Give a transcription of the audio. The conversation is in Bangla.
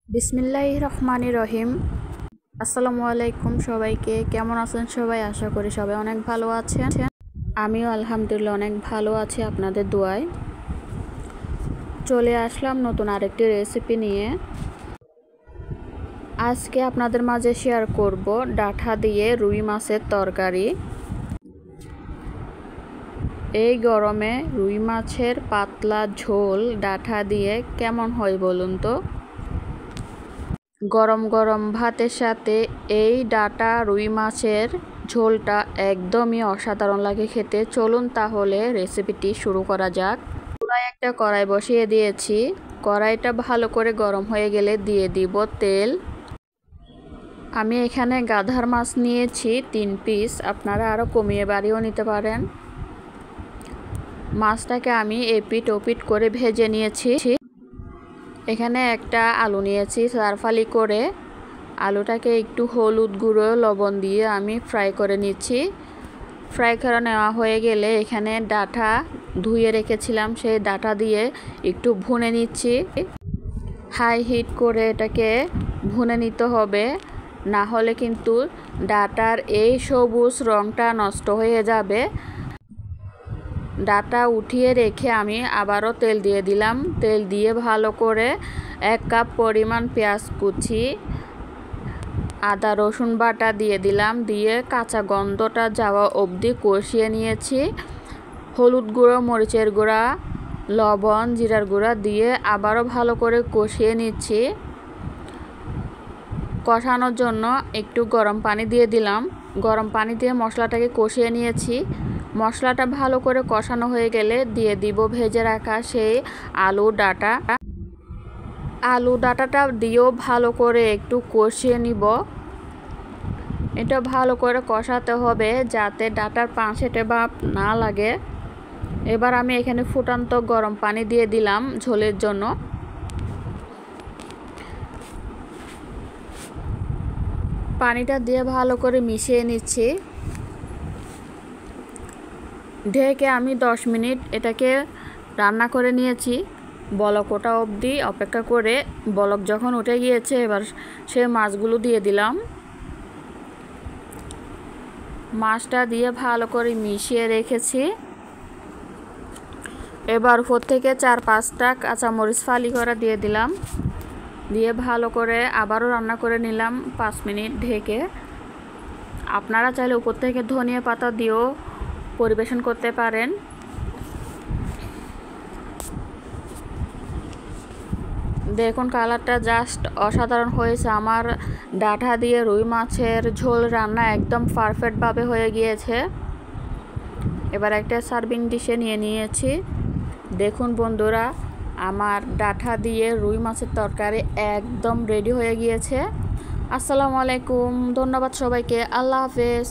বিসমিল্লাহির রহমানির রহিম। আসসালামু আলাইকুম সবাইকে। কেমন আছেন সবাই? আশা করি সবাই অনেক ভালো আছেন। আমিও আলহামদুলিল্লাহ অনেক ভালো আছি আপনাদের দোয়ায়। চলে আসলাম নতুন আরেকটি রেসিপি নিয়ে। আজকে আপনাদের মাঝে শেয়ার করব ডাঁটা দিয়ে রুই মাছের তরকারি। এই গরমে রুই মাছের পাতলা ঝোল ডাঁটা দিয়ে কেমন হয় বলুন তো? গরম গরম ভাতের সাথে এই ডাঁটা রুই মাছের ঝোলটা একদমই অসাধারণ লাগে খেতে। চলুন তাহলে রেসিপিটি শুরু করা যাক। চুলায় একটা কড়াই বসিয়ে দিয়েছি। কড়াইটা ভালো করে গরম হয়ে গেলে দিয়ে দিব তেল। আমি এখানে গাধার মাছ নিয়েছি 3 পিস, আপনারা আরও কমিয়ে বাড়িয়েও নিতে পারেন। মাছটাকে আমি এপিট ওপিট করে ভেজে নিয়েছি। এখানে একটা আলু নিয়েছি চারফালি করে। আলুটাকে একটু হলুদ গুঁড়ো লবণ দিয়ে আমি ফ্রাই করে নিচ্ছি। ফ্রাই করে নেওয়া হয়ে গেলে এখানে ডাঁটা ধুয়ে রেখেছিলাম, সেই ডাঁটা দিয়ে একটু ভুনে নিচ্ছি। হাই হিট করে এটাকে ভুনে নিতে হবে, না হলে কিন্তু ডাঁটার এই সবুজ রঙটা নষ্ট হয়ে যাবে। ডাঁটা উঠিয়ে রেখে আমি আবারও তেল দিয়ে দিলাম। তেল দিয়ে ভালো করে 1 কাপ পরিমাণ পেঁয়াজ কুচি, আদা রসুন বাটা দিয়ে দিলাম। দিয়ে কাঁচা গন্ধটা যাওয়া অবধি কষিয়ে নিয়েছি। হলুদ গুঁড়ো, মরিচের গুঁড়া, লবণ, জিরার গুঁড়া দিয়ে আবারও ভালো করে কষিয়ে নিচ্ছি। কষানোর জন্য একটু গরম পানি দিয়ে দিলাম। গরম পানি দিয়ে মশলাটাকে কষিয়ে নিয়েছি। মশলাটা ভালো করে কষানো হয়ে গেলে দিয়ে দিব ভেজে রাখা সেই আলু ডাঁটাটা দিয়েও ভালো করে একটু কষিয়ে নিব। এটা ভালো করে কষাতে হবে যাতে ডাঁটার পাঁচেটে ভাব না লাগে। এবার আমি এখানে ফুটান্ত গরম পানি দিয়ে দিলাম ঝোলের জন্য। পানিটা দিয়ে ভালো করে মিশিয়ে নিচ্ছি। ঢেকে আমি 10 মিনিট এটাকে রান্না করে নিয়েছি। বলক ওঠা অবধি অপেক্ষা করে বলক যখন উঠে গিয়েছে এবার সে মাছগুলো দিয়ে দিলাম। মাছটা দিয়ে ভালো করে মিশিয়ে রেখেছি। এবার উপর থেকে 4-5টা কাঁচামরিচ ফালি করে দিয়ে দিলাম। দিয়ে ভালো করে আবারও রান্না করে নিলাম 5 মিনিট ঢেকে। আপনারা চাইলে উপর থেকে ধনিয়া পাতা দিয়েও পরিবেশন করতে পারেন। দেখুন কালারটা জাস্ট অসাধারণ হয়েছে। আমার ডাঁটা দিয়ে রুই মাছের ঝোল রান্না একদম পারফেক্টভাবে হয়ে গিয়েছে। এবার একটা সার্ভিং ডিশে নিয়ে নিয়েছি। দেখুন বন্ধুরা, আমার ডাঁটা দিয়ে রুই মাছের তরকারি একদম রেডি হয়ে গিয়েছে। আসসালামু আলাইকুম, ধন্যবাদ সবাইকে। আল্লাহ হাফেজ।